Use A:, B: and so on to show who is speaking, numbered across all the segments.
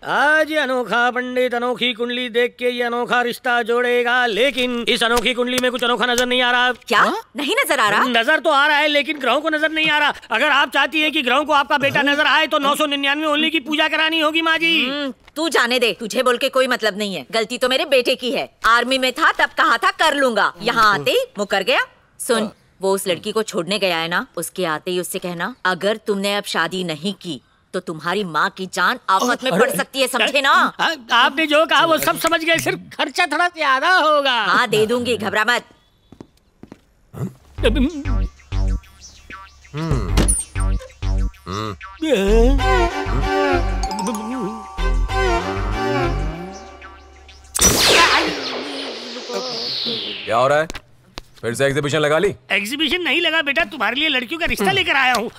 A: आज अनोखा पंडित अनोखी कुंडली देख के ये अनोखा रिश्ता जोड़ेगा, लेकिन इस अनोखी कुंडली में कुछ अनोखा नजर नहीं आ रहा।
B: क्या नहीं नजर आ रहा?
A: नजर तो आ रहा है लेकिन ग्रहों को नजर नहीं आ रहा। अगर आप चाहती हैं कि ग्रहों को आपका बेटा नजर आए तो 999 ओनली की पूजा करानी होगी माँ जी।
B: तू जाने दे, तुझे बोल के कोई मतलब नहीं है। गलती तो मेरे बेटे की है। आर्मी में था तब कहा था कर लूंगा, यहाँ आते ही मुकर गया। सुन, वो उस लड़की को छोड़ने गया है ना, उसके आते ही उससे कहना अगर तुमने अब शादी नहीं की तो तुम्हारी माँ की जान आफत में पड़ सकती है, समझे ना?
A: आपने जो कहा वो सब समझ गए, सिर्फ खर्चा थोड़ा ज्यादा होगा।
B: हाँ दे दूंगी, घबरा मत।
C: क्या हो रहा है? फिर से एग्जीबिशन लगा ली?
A: एग्जीबिशन नहीं लगा बेटा, तुम्हारे लिए लड़कियों का रिश्ता लेकर आया हूँ।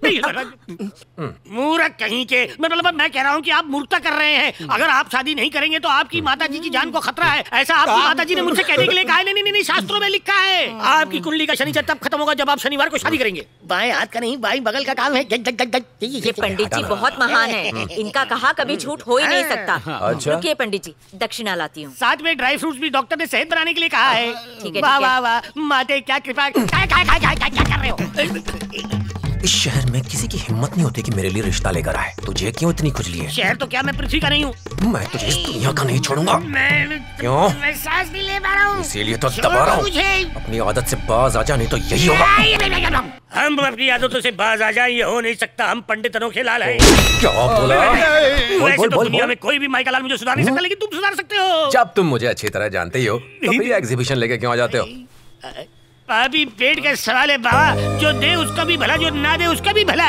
A: मूर्ख कहीं के, मतलब मैं कह रहा हूँ कि आप मूर्खता कर रहे हैं। अगर आप शादी नहीं करेंगे तो आपकी माताजी की जान को खतरा है, ऐसा आपकी माताजी ने मुझसे कहने के लिए कहा है। नहीं, शास्त्रों में लिखा है आपकी कुंडली का शनिचर तब खत्म होगा जब आप शनिवार को शादी करेंगे। बाएं हाथ का नहीं, बाएं बगल का काम है।
B: ये पंडित जी बहुत महान है, इनका कहा कभी झूठ हो ही नहीं सकता। रुकिए पंडित जी, दक्षिणा लाती हूँ।
A: साथ में ड्राई फ्रूट्स भी डॉक्टर ने सेहत बनाने के लिए कहा है।
B: ठीक है।
A: वाह वाह वाह, माते क्या कृपा। क्या कर रहे हो?
C: इस शहर में किसी की हिम्मत नहीं होती कि मेरे लिए रिश्ता लेकर आए। तुझे क्यों इतनी खुजली है?
A: शहर तो क्या, मैं पृथ्वी का नहीं हूँ।
C: मैं तुझे इस दुनिया का नहीं छोड़ूंगा। क्यों?
A: मैं सांस नहीं ले पा रहा हूँ,
C: इसीलिए तो दबा रहा हूँ। अपनी आदत से बाज आ जा, नहीं तो यही होगा।
A: हम अपनी आदतों से बाज आ जाए, ये हो नहीं सकता। हम पंडित अनोखे लाल हैं।
C: क्या बोला?
A: वैसे तो दुनिया में कोई भी माइका लाल मुझे सुधार नहीं सकता, लेकिन तुम सुधार सकते हो।
C: जब तुम मुझे अच्छी तरह जानते ही हो तो फिर एग्जीबिशन लेके क्यों आ जाते हो?
A: अभी पेट का सवाल है बाबा, जो दे उसका भी भला, जो ना दे उसका भी भला।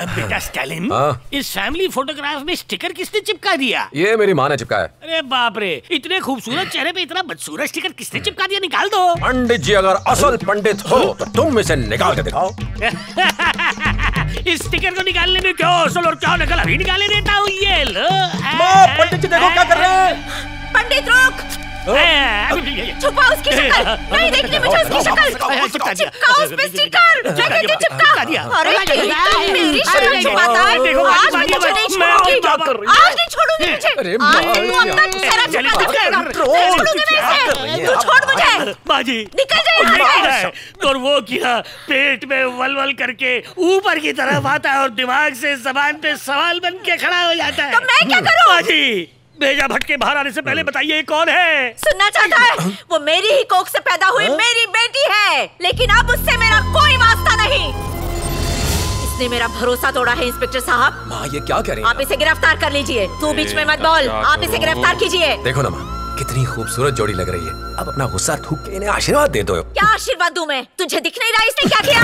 A: बेटा स्टालिन, इस फैमिली फोटोग्राफ में स्टिकर किसने चिपका दिया?
C: ये मेरी माँ ने चिपकाया।
A: अरे बाप रे, इतने खूबसूरत चेहरे पे इतना बदसूरत स्टिकर किसने चिपका दिया? निकाल दो।
C: पंडित जी अगर असल पंडित हो तो तुम इसे निकाल के दिखाओ।
A: इस स्टिकर को निकालने में क्या असल और क्या नकल अभी निकाले देता हूँ। ये लो।
C: पंडित जी देखो क्या कर रहे हैं।
B: पंडित रुक, छुपा उसकी शक्ल, नहीं देखनी मुझे उसकी शक्ल। चिपका उस पे स्टिकर, चिपका। अरे मेरी शक्ल छुपाता है। आज मैं तुझे नहीं छोड़ूंगी, आज नहीं छोड़ूंगी तुझे। आज तू अपना चेहरा छुपा दिखाएगा। छोड़ूंगी मैं इसे, तू छोड़ मुझे।
A: बाजी
B: निकल जाए यहाँ से।
A: और वो किया पेट में वलवल करके ऊपर की तरफ आता है और दिमाग से जबान पे सवाल बन के खड़ा हो जाता है।
B: तो मैं क्या करूँ?
A: बाजी भेजा भटके बाहर आने से पहले बताइए कौन है?
B: सुनना चाहता है? वो मेरी ही कोख से पैदा हुई मेरी बेटी है, लेकिन अब उससे मेरा कोई वास्ता नहीं। इसने मेरा भरोसा तोड़ा है इंस्पेक्टर साहब।
C: माँ ये क्या कह रही हैं?
B: आप इसे गिरफ्तार कर लीजिए। तू बीच में मत बोल, आप इसे गिरफ्तार कीजिए।
C: देखो ना माँ, कितनी खूबसूरत जोड़ी लग रही है। अब अपना गुस्सा थूक के इन्हें आशीर्वाद दे दो।
B: क्या आशीर्वाद दूं मैं? तुझे दिख नहीं रहा इसने क्या किया?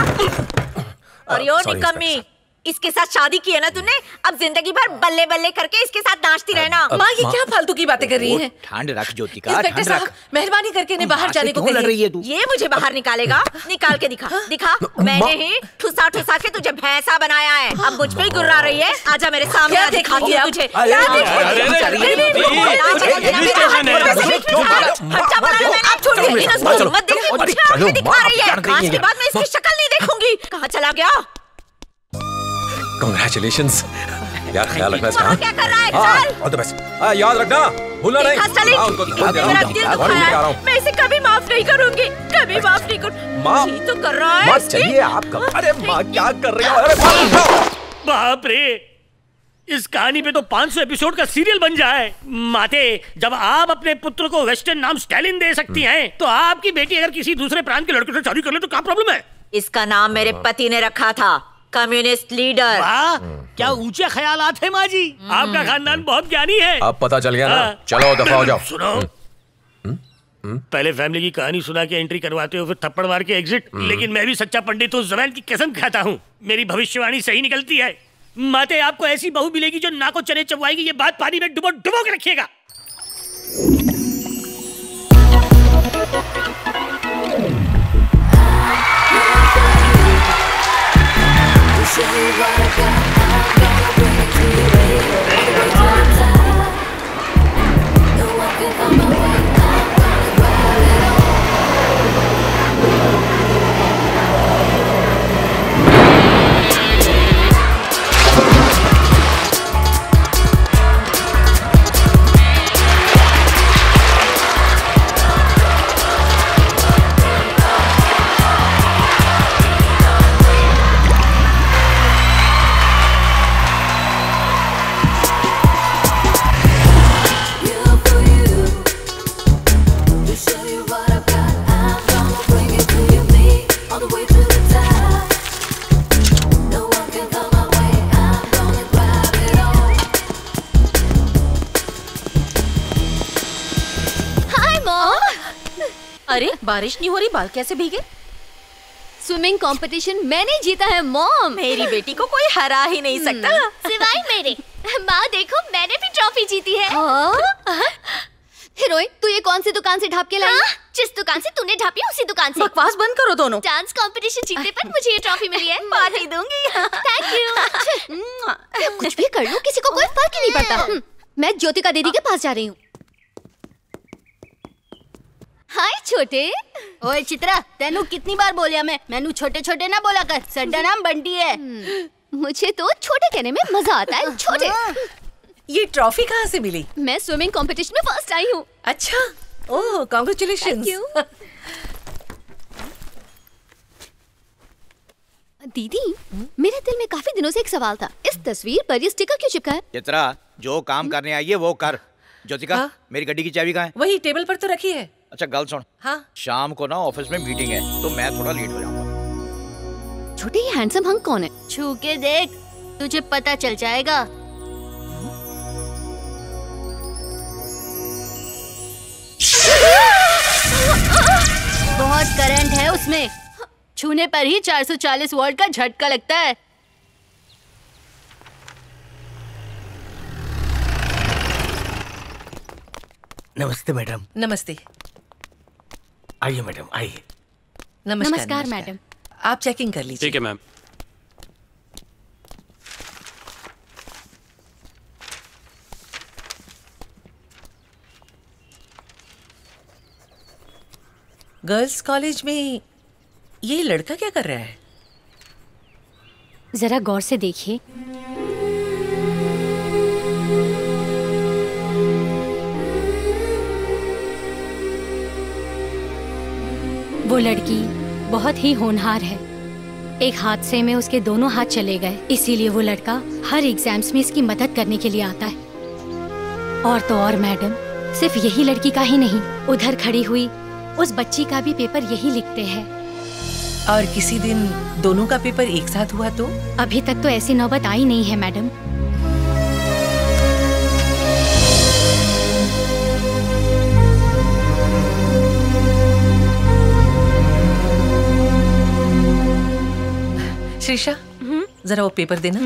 B: और यो निकम्मी, इसके साथ शादी की है ना तूने, अब जिंदगी भर बल्ले बल्ले करके इसके साथ नाचती रहना।
D: माँ ये क्या फालतू की बातें कर रही हैं?
E: ठंड रख ज्योतिका,
D: इंस्पेक्टर साहब मेहरबानी करके इन्हें बाहर जाने को कहिए।
B: ये मुझे बाहर निकालेगा? निकाल के दिखा, दिखा। मैंने ही ठुसा ठुसा के तुझे भैंसा बनाया है, अब मुझ पे ही गुर्रा रही है। आजा मेरे सामने, दिखाती है तुझे। दिखा रही है, आज के बाद मैं इसकी शक्ल नहीं देखूंगी। कहाँ चला गया?
C: Congratulations यार, ख्याल रखना इसका।
B: क्या कर रहा है?
C: All the best. याद रखना, भूलना नहीं।
B: मेरा दिल दुखाया है, मैं इसे कभी माफ नहीं करूंगी, कभी माफ नहीं करूंगी।
C: माँ
B: तो कर रहा है।
C: चलिए आपका। अरे माँ क्या कर रही हो?
A: बाप रे, इस कहानी पे तो 500 एपिसोड का सीरियल बन जाए। माते, जब आप अपने पुत्र को वेस्टर्न नाम स्टालिन दे सकती हैं, तो आपकी बेटी अगर किसी दूसरे प्रांत के लड़के से शादी कर ले तो क्या प्रॉब्लम है?
B: इसका नाम मेरे पति ने रखा था, कम्युनिस्ट लीडर।
A: क्या ऊंचे ख्यालात है माँ जी, आपका खानदान बहुत ज्ञानी है।
C: अब पता चल गया ना? चलो दफा हो जाओ।
A: सुनो, पहले फैमिली की कहानी सुना के एंट्री करवाते हो, फिर थप्पड़ मार के एग्जिट। लेकिन मैं भी सच्चा पंडित हूँ, ज़बान की कसम खाता हूँ, मेरी भविष्यवाणी सही निकलती है। माते, आपको ऐसी बहू मिलेगी जो नाक को चने चबवाएगी, ये बात पानी में डुबो डुबो के रखिएगा।
D: अरे बारिश नहीं हो रही, बाल कैसे भीगे?
B: स्विमिंग कंपटीशन मैंने जीता है मॉम।
D: मेरी बेटी को कोई हरा ही नहीं सकता
B: सिवाय मेरे। माँ देखो मैंने भी ट्रॉफी जीती है। हीरोइन तू ये कौन सी दुकान से ढाप के लाई? जिस दुकान से तूने ढापी उसी दुकान से।
D: बकवास बंद करो दोनों।
B: डांस कंपटीशन जीतने पर मुझे ये ट्रॉफी मिली है।
D: पार्टी दूंगी।
B: Thank you. कुछ भी कर लो किसी को कोई फर्क ही नहीं पड़ता। मैं ज्योतिका दीदी के पास जा रही हूँ। हाय छोटे।
E: ओए चित्रा, तेनू कितनी बार बोलिया मैनू छोटे छोटे ना बोला कर, सड्डा नाम बंटी है।
B: मुझे तो छोटे कहने में मजा आता है। छोटे।
D: ये ट्रॉफी कहाँ से मिली?
B: मैं स्विमिंग कंपटीशन में फर्स्ट आई हूँ।
D: अच्छा, ओह कांग्रेचुलेशंस।
B: दीदी मेरे दिल में काफी दिनों से एक सवाल था, इस तस्वीर पर ये स्टिकर क्यों चिपका है?
F: चित्रा, जो काम करने आई है वो कर। ज्योतिका, मेरी गाड़ी की चाबी कहाँ है?
D: वही टेबल पर तो रखी है।
F: अच्छा गल सुन,
D: हाँ?
F: शाम को ना ऑफिस में मीटिंग है तो मैं थोड़ा लेट हो जाऊंगा।
B: छोटे ये हैंडसम हंक कौन है?
E: छू के देख, तुझे पता चल जाएगा। बहुत करंट है उसमें, छूने पर ही 440 वोल्ट का झटका लगता है।
A: नमस्ते मैडम।
D: नमस्ते।
A: आइए मैडम आइए।
B: नमस्कार मैडम।
D: आप चेकिंग कर लीजिए।
G: ठीक है मैम।
D: गर्ल्स कॉलेज में ये लड़का क्या कर रहा है?
B: जरा गौर से देखिए। वो लड़की बहुत ही होनहार है। एक हादसे में उसके दोनों हाथ चले गए, इसीलिए वो लड़का हर एग्जाम्स में इसकी मदद करने के लिए आता है। और तो और मैडम, सिर्फ यही लड़की का ही नहीं, उधर खड़ी हुई उस बच्ची का भी पेपर यही लिखते हैं।
D: और किसी दिन दोनों का पेपर एक साथ हुआ तो?
B: अभी तक तो ऐसी नौबत आई नहीं है मैडम।
D: श्रीषा, जरा वो पेपर देना।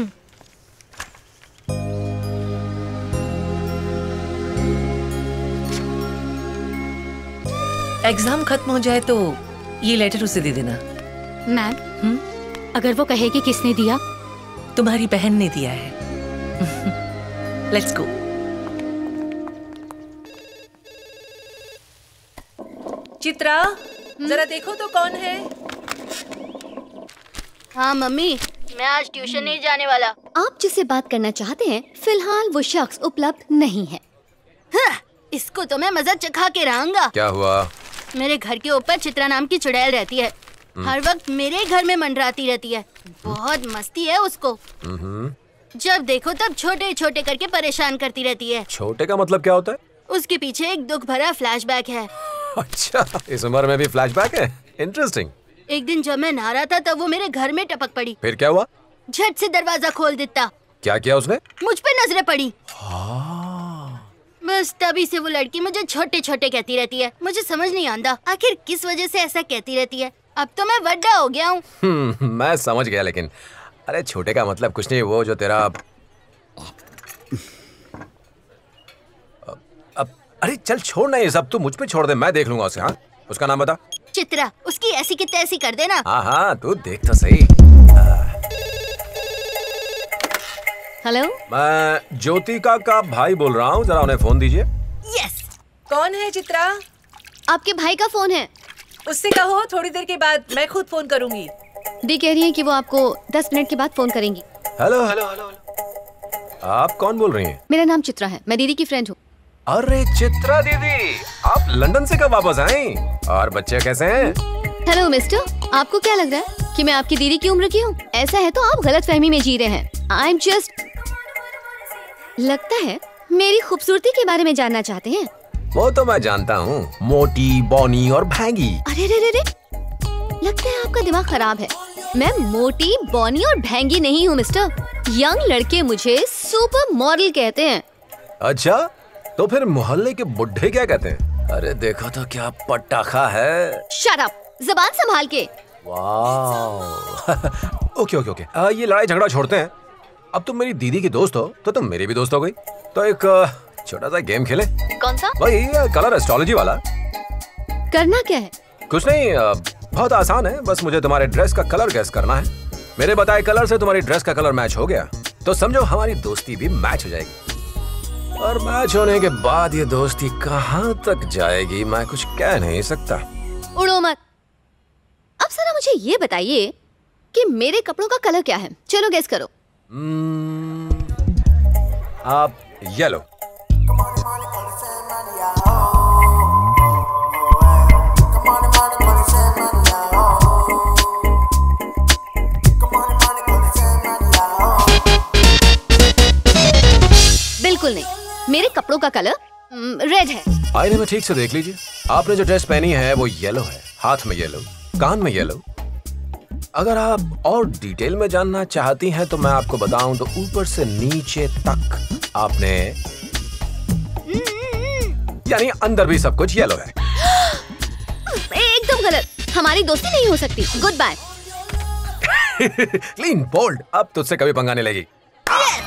D: एग्जाम खत्म हो जाए तो ये लेटर उसे दे देना।
B: मैम, अगर वो कहे कि किसने दिया?
D: तुम्हारी बहन ने दिया है। Let's go. चित्रा, जरा देखो तो कौन है।
E: हाँ मम्मी, मैं आज ट्यूशन नहीं जाने वाला।
B: आप जिससे बात करना चाहते हैं फिलहाल वो शख्स उपलब्ध नहीं है।
E: हाँ, इसको तो मैं मजा चखा के रहूंगा।
C: क्या हुआ?
E: मेरे घर के ऊपर चित्रा नाम की चुड़ैल रहती है, हर वक्त मेरे घर में मंडराती रहती है। बहुत मस्ती है उसको, जब देखो तब छोटे छोटे करके परेशान करती रहती है।
C: छोटे का मतलब क्या होता है?
E: उसके पीछे एक दुख भरा फ्लैशबैक है।
C: अच्छा, इस उम्र में भी फ्लैशबैक है? इंटरेस्टिंग।
E: एक दिन जब मैं नहा रहा था तब वो मेरे घर में टपक पड़ी।
C: फिर क्या हुआ?
E: झट से दरवाजा खोल देता।
C: क्या किया उसने?
E: मुझ पे नजरें पड़ी। बस तभी से वो लड़की मुझे छोटे छोटे कहती रहती है। मुझे समझ नहीं आता आखिर किस वजह से ऐसा कहती रहती है। अब तो मैं बड़ा हो गया हूँ।
C: मैं समझ गया, लेकिन अरे छोटे का मतलब कुछ नहीं, वो जो तेरा अरे चल छोड़ ना ये सब, तू मुझ पे छोड़ दे, मैं देख लूंगा उसे। हाँ, उसका नाम बता।
E: चित्रा, उसकी ऐसी की तैसी कर देना।
C: हाँ हाँ, तू देख तो सही।
B: हेलो,
C: मैं ज्योतिका का भाई बोल रहा हूँ, जरा उन्हें फोन दीजिए।
E: यस।
D: कौन है चित्रा?
B: आपके भाई का फोन है।
D: उससे कहो थोड़ी देर के बाद मैं खुद फोन करूंगी।
B: दी कह रही है कि वो आपको 10 मिनट के बाद फोन करेंगी।
C: हेलो हेलो हेलो, आप कौन बोल रही हैं?
B: मेरा नाम चित्रा है, मैं दीदी की फ्रेंड हूँ।
C: अरे चित्रा दीदी, आप लंदन से कब वापस आई? और बच्चे कैसे हैं?
B: हेलो मिस्टर, आपको क्या लग रहा है कि मैं आपकी दीदी की उम्र की हूँ? ऐसा है तो आप गलतफहमी में जी रहे हैं। आई एम जस्ट, लगता है मेरी खूबसूरती के बारे में जानना चाहते हैं।
C: वो तो मैं जानता हूँ, मोटी, बौनी और भैंगी।
B: अरे रे रे रे, लगता है आपका दिमाग खराब है। मैं मोटी, बौनी और भैंगी नहीं हूँ मिस्टर। यंग लड़के मुझे सुपर मॉडल कहते हैं।
C: अच्छा, तो फिर मोहल्ले के बुड्ढे क्या कहते हैं? अरे देखो तो क्या पटाखा है।
B: शट अप, ज़बान संभाल के।
C: वाह। ओके ओके ओके, ये लड़ाई झगड़ा छोड़ते हैं। अब तुम मेरी दीदी की दोस्त हो तो तुम मेरी भी दोस्त हो गई। तो एक छोटा सा गेम खेले।
B: कौन सा?
C: वही कलर एस्ट्रोलॉजी वाला।
B: करना क्या है?
C: कुछ नहीं, बहुत आसान है। बस मुझे तुम्हारे ड्रेस का कलर गैस करना है। मेरे बताए कलर से तुम्हारी ड्रेस का कलर मैच हो गया तो समझो हमारी दोस्ती भी मैच हो जाएगी। और मैच होने के बाद ये दोस्ती कहाँ तक जाएगी मैं कुछ कह नहीं सकता।
B: उड़ो मत। अब जरा मुझे ये बताइए कि मेरे कपड़ों का कलर क्या है? चलो गेस करो।
C: आप येलो।
B: बिल्कुल नहीं, मेरे कपड़ों का कलर रेड है।
C: आईने में ठीक से देख लीजिए। आपने जो ड्रेस पहनी है वो येलो है, हाथ में येलो, कान में येलो। अगर आप और डिटेल में जानना चाहती हैं तो मैं आपको बताऊं तो ऊपर से नीचे तक आपने यानी अंदर भी सब कुछ येलो है।
B: एकदम गलत, हमारी दोस्ती नहीं हो सकती। Good bye.
C: क्लीन बोल्ड, अब तुझसे कभी पंगा नहीं लेगी।